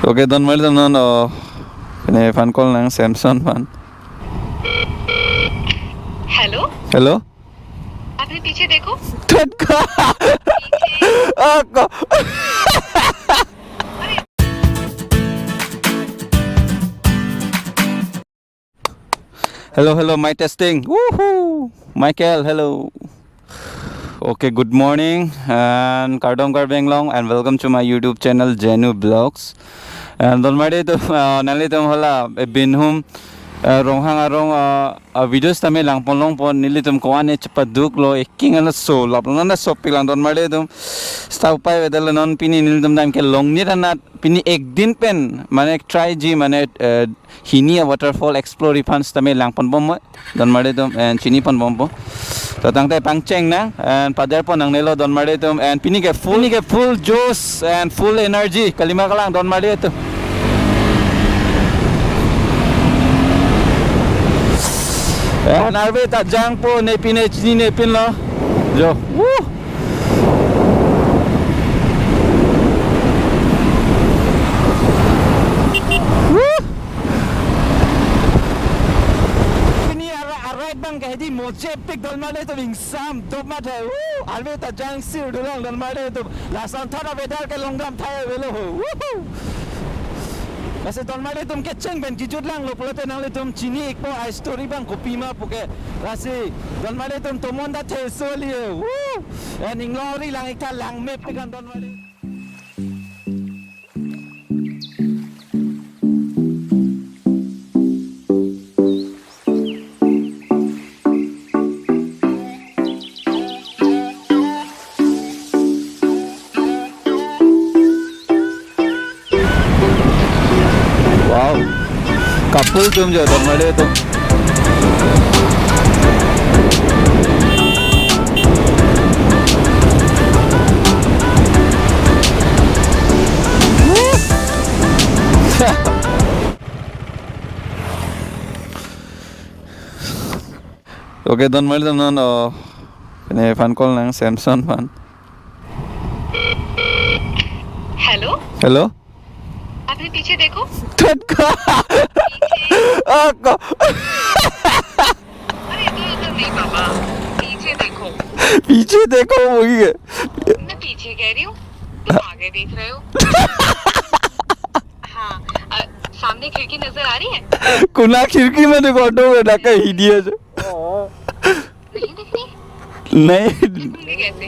Okay, don't mind them no. Kene fan call nang Samsung fan. Hello Hello? आपने पीछे देखो Tetka. Ako. Hello, my testing. Woohoo! Michael, hello. Okay, good morning and Karbi Anglong and welcome to my YouTube channel Jenu Vlogs. And already to nali tum hala binhum ronghang arong videos tami lang polong pon nili tum kuan cepaduk lo eking ana so lap na so pilang don made tum stau pai wedal non pini nili tum time ke long ni na pini ek din pen mane try ji mane hini waterfall explore fans tami lang pon bom don made tum and chini pon bom po to tang tai pangcheng na and padar pon ang nelo don made tum and pini ke full juice and full energy kalima kalang don made tum narve ta jang po ne pine chini ne pin lo jo woo pini arai bang ka di mo che pik dol male to wing sam top ma the woo alve ta jang sir dol dol male to la san thara vedar ke longram thai velo woo Kasi don mali tum keceng ben kijut lang lo pula tenang le tum chini ikpo I story bang kopi ma puke kasi don mali tum tomon da the so li woo and inglori lang ikta lang map pekan don mali couple tum jo don made tum okay don made tum no kene fan call nang Samsung fan hello आपने पीछे देखो Tetka. Ako. अरे इधर नहीं पापा पीछे देखो पीछे देखो वही है मैं पीछे कह रही हूँ तुम आगे देख रहे हो हाँ सामने खिड़की नजर आ रही है कुना खिड़की में देखो ऑटो में डाका हिडिया जो नहीं दिखती नहीं दिखूंगी कैसे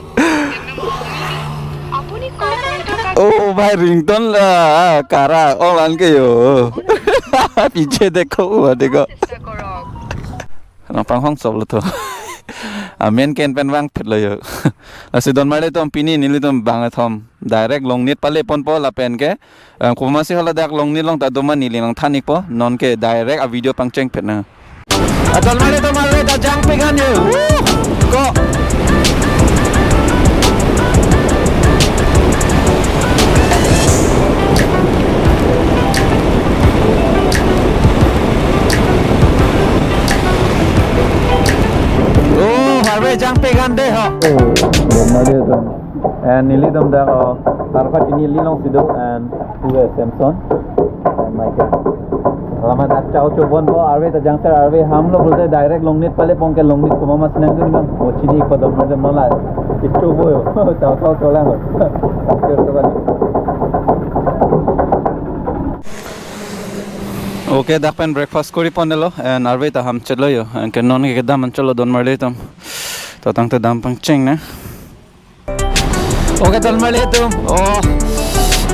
ओ भाई रिंगटोन ला कारा ऑनलाइन के यो पीछे देखो वो देखो नपांग होंग सब लतो मेन केन पेन वांग फिट लयो असे दोन माले तो पिनी निली तो बांग थम डायरेक्ट लोंगनिट पाले पन पो ला पेन के कोमासी होला दाक लोंगनिट लोंग ता दोमा निली लोंग थानिक पो नॉन के डायरेक्ट आ वीडियो पंचेंग फिट ना दोन माले तो माले ता जांग पे गान यो को jang pegan deh ho bomba dia tu and nili dom dah tarpat ini lilong sido and dua Samsung and Michael lama tak cau cobon bo arwe ta jang sar arwe ham lo bolte direct longnet pale pong ke longnet ko mama senang tu ni bang mo chini ko dom ma mala itu bo yo cau colang ho tak to kan okay dak pen breakfast kori ponelo and arwe ta ham chelo yo and ke non ke dam chelo don marle tom to tang te dam pang cheng na okay don marle tom oh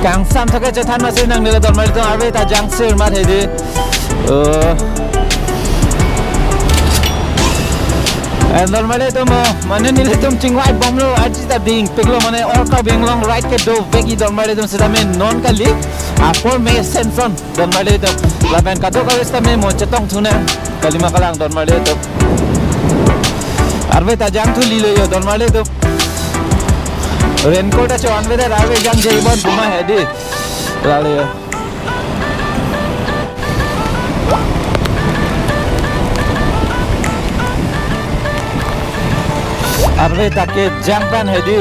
kang sam thake che than ma se nang ne don marle tom arwe ta jang sir ma the de and don marle tom mane ni le tom chingwai bom lo aji ta ding peklo mane or ka benglong right ke do vegi don marle tom se me non ka li for me senson don marle tom la ben ka do ka esta me mo chetong thuna kalima kalang don marle tom arve ta jang thu li lo yo don marle tom raincoat acho anve da arve jang jei bon buma hedi la le yo arve ta ke jang pan hedi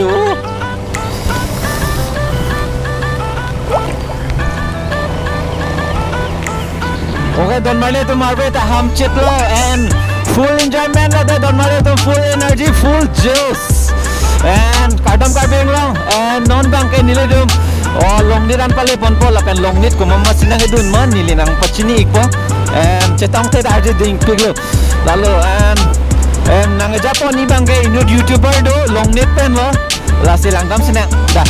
Okay, don't worry to marbe ta ham chitlo and full enjoyment la de don't worry to full energy, full juice. And Karbi Anglong and non bang ke nile dum. Oh, Longlit an pale ponpo la pen Longlit ko mama sinang edun man nili nang pachini ikpo. And chetong te arje ding piglo. Lalo and nang Japan ni bang ke inud YouTuber do Longlit pen lo. La silang dam sinang da.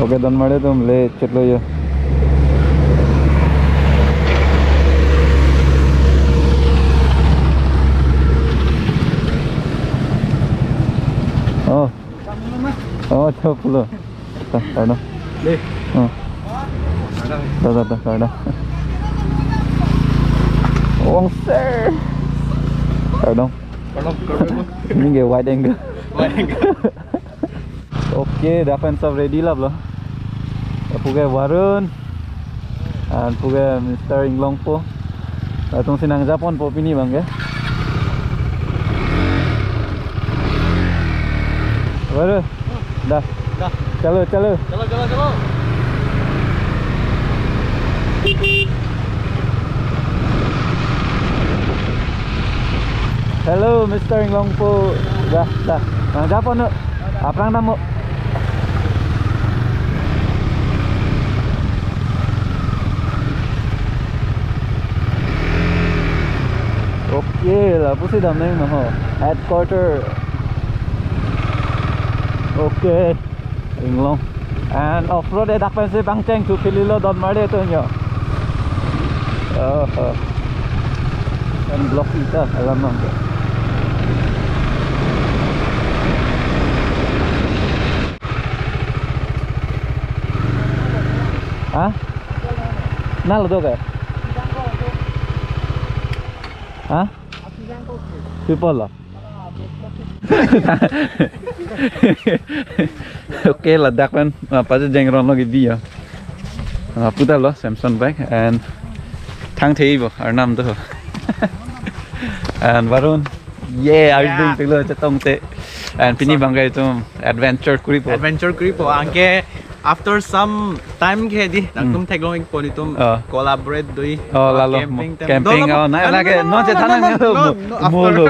Okay, don't worry तुम ले चलो ये oh चलो काढ़ो ले काढ़ो oh sir काढ़ो ini ke wide angle okay defense of ready lah bro puge Warun and puge Mr. Inglongpo tung sinang Japan po pini bang ya Warun dah chalo hello Mr. Inglongpo dah nang Japan no aprang namo okay lah pusi dam nang no headquarter okay Anglong and off-road e dakpan se bangcheng tu pililo don mare to nyo and block ita alam nang hah nal do ka hah people lah okay Ladakh man paja jengron logi dia puta lo Samsung bike and thang thei bo ar nam do and Varun yeah are doing pilo chatong te and pini bangai tum adventure kuripo angke after some time ke di tum thaglong poni tum collaborate doi camping na lage no che thana molo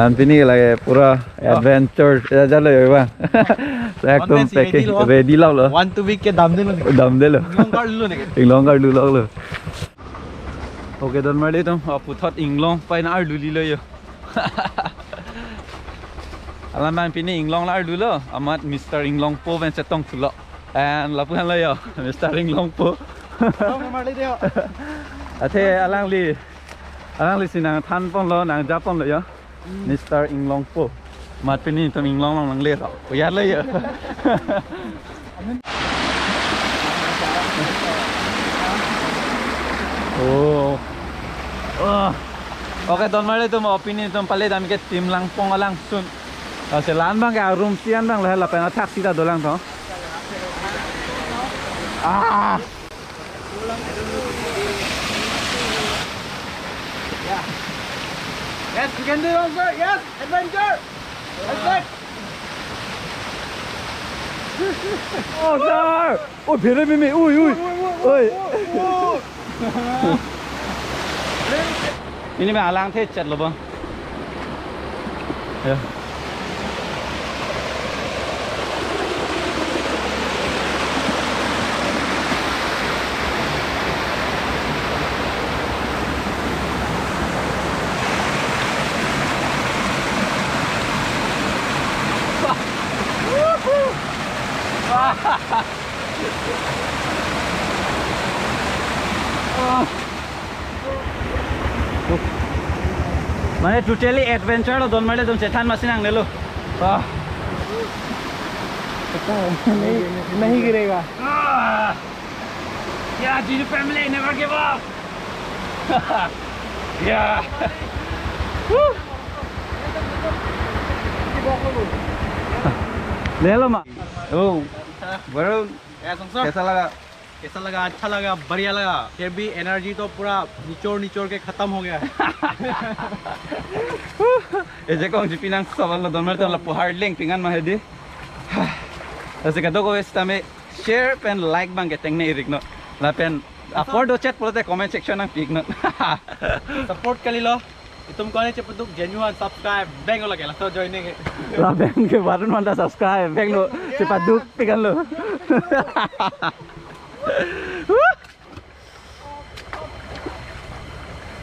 and pini lage pura adventure jalo ba ekdom packing ready la lo 1 2 week ke dam delo Inglong kar lu lo okay don mari tum puthot Inglong pai na ar luli lo yo alaman pini Inglong la du lo amat Mr. Inglongpo ven chetong thulo and lapuhan lo yo Mr. Inglongpo athe alangli sinang than pon lo nang Japan lo yo Mr. Inglongpo mat pini tum Inglong lang le ro ya lo yo oh okay don mari tum opinion tum pale dam ke Timlangpong alang sun se lan bang ka room sian bang la pena taxi ta dolang tho yes you can do it sir yes adventure perfect oh sir oh bere me ui ini me alang the chat lo bang yeah Mane totally adventure lo don male don sethan masinang ne lo नहीं गिरेगा yeah Gino family never give up yeah ले लो मा oh Varun कैसा लगा? कैसा लगा? अच्छा लगा, बढ़िया लगा। फिर भी एनर्जी तो पूरा निचोड़ निचोड़ के खत्म हो गया है। Eje kong si pinang sawal na don merto la po hardling pingan mahedi. Kasi kado ko tame share pen like bang geteng na irik no. La pen upload do chat pulote comment section ng pig no. Support कर लो तुम कहने चे पदुक genuine subscribe bank लगे ला तो joining La pen ke warun manda subscribe bang lo si paduk pingan lo.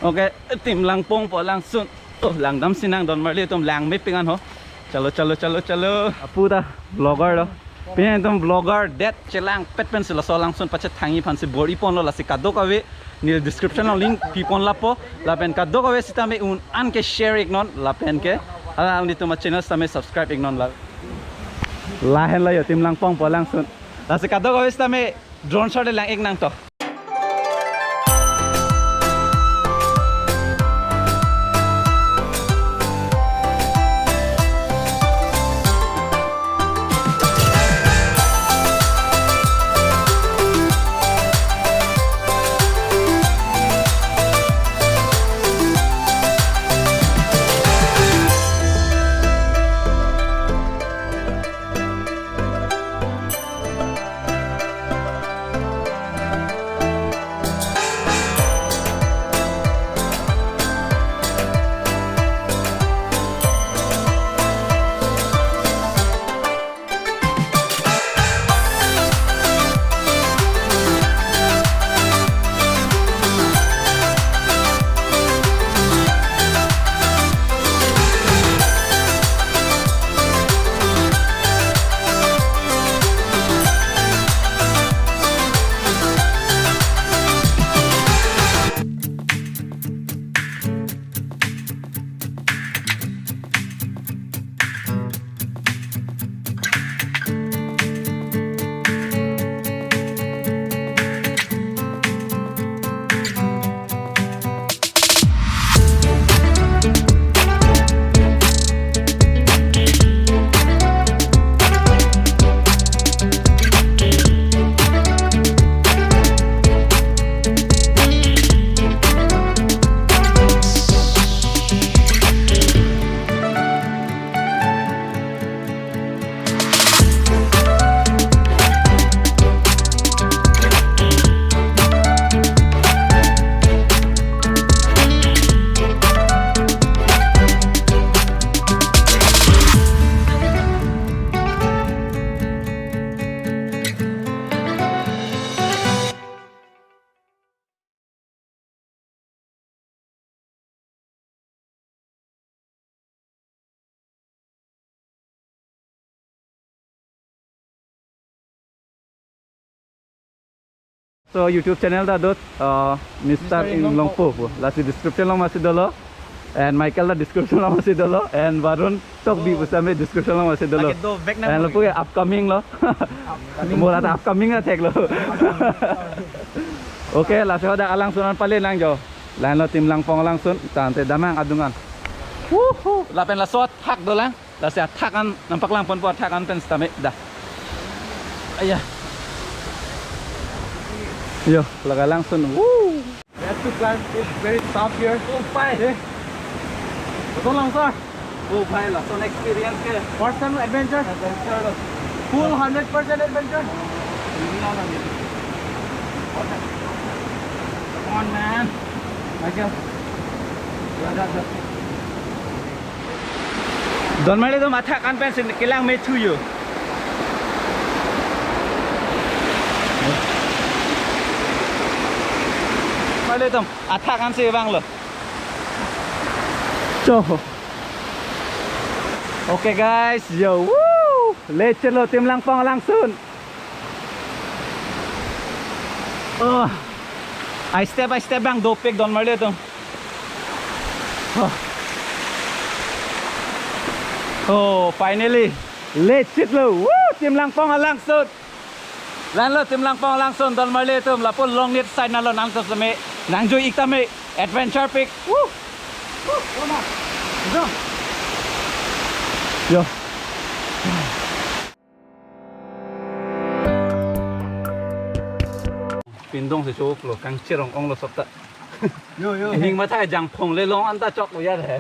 Okay, Timlangpong po langsung. Oh, langdam sinang don marli tum lang may pingan ho. Chalo chalo chalo chalo. Apuda vlogger lo. Pinang tum vlogger det chelang pet pen sila so langsung pachet thangi phan si body pon lo la si kadok awe ni description lo link pipon la po la pen kadok awe si tame un an ke share ignon la pen ke ala ni tuma channel tame subscribe ignon la. Lahen la yo Timlangpong po langsung. La si kadok awe si tame drone shot lang ignang to. So YouTube channel da dot Mr. Inglongpo po. Lasi description lang masih dolo. And Michael da description lang masih dolo. And Varun tok bi usame description lang masih dolo. And lo po upcoming lo. Mula ta upcoming na tag lo. Okay, lasi hoda alang sunan pali lang jo. Lan lo Timlangpong langsung tante damang adungan. Woohoo. Lapen la sot hak do lang. Lasi hakan nampak lang pon po hakan pen stame dah. Ayah. Yo, laga langsung. Woo! We have to climb. It's very tough here. Oh, bye. Betul langsung. Oh, bye lah. So experience ke? First time adventure. Adventure. Full 100% adventure. Come on, man. Michael. Don mali tu mathak an pen sin kilang me tu you. Mali tu athak an se bang lo. Coho. Okay guys, yo, woo! Let's go Timlangpong langsung. Oh, I step by step bang dopik don mali tu. Oh, finally, let's go. Woo! Timlangpong langsung. Lan lo Timlangpong langsung don mali tu. Lapun Longlit side na lo nang sa me. Nang joy iktame adventure pick. Woo! Woo! Go. Yo. pindong se chok lo kang chirong ong lo sop ta Yo yo. hình mà thay chẳng phong lên long ăn ta chọc lo ya đấy